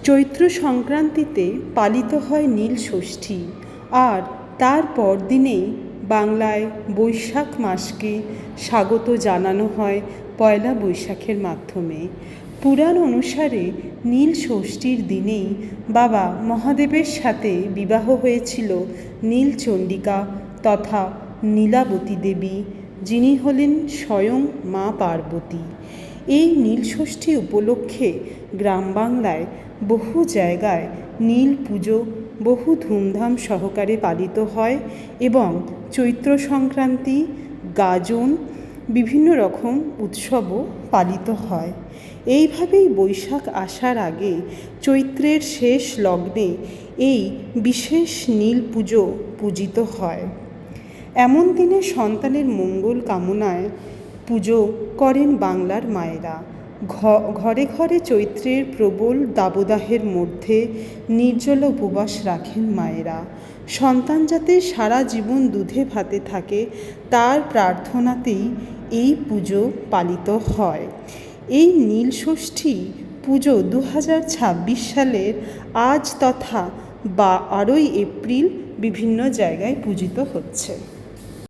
চৈত্র সংক্রান্তিতে পালিত হয় নীল ষষ্ঠী, আর তার পরদিনেই বাংলায় বৈশাখ মাসকে স্বাগত জানানো হয় পয়লা বৈশাখের মাধ্যমে। পুরাণ অনুসারে নীল ষষ্ঠীর দিনেই বাবা মহাদেবের সাথে বিবাহ হয়েছিল নীলচণ্ডিকা তথা নীলাবতী দেবী, যিনি হলেন স্বয়ং মা পার্বতী। এই নীলষষ্ঠী উপলক্ষে গ্রাম বাংলায় বহু জায়গায় নীল পুজো বহু ধুমধাম সহকারে পালিত হয় এবং চৈত্র সংক্রান্তি, গাজন, বিভিন্ন রকম উৎসবও পালিত হয়। এইভাবেই বৈশাখ আসার আগে চৈত্রের শেষ লগ্নে এই বিশেষ নীল পুজো পূজিত হয়। এমন দিনে সন্তানের মঙ্গল কামনায় পুজো করেন বাংলার মায়েরা। ঘরে ঘরে চৈত্রের প্রবল দাবদাহের মধ্যে নির্জলা উপবাস রাখেন মায়েরা। সন্তান যাতে সারা জীবন দুধে ভাতে থাকে তার প্রার্থনাতেই এই পুজো পালিত হয়। এই নীলষষ্ঠী পুজো 2026 সালের আজ তথা 12ই এপ্রিল বিভিন্ন জায়গায় পূজিত হচ্ছে।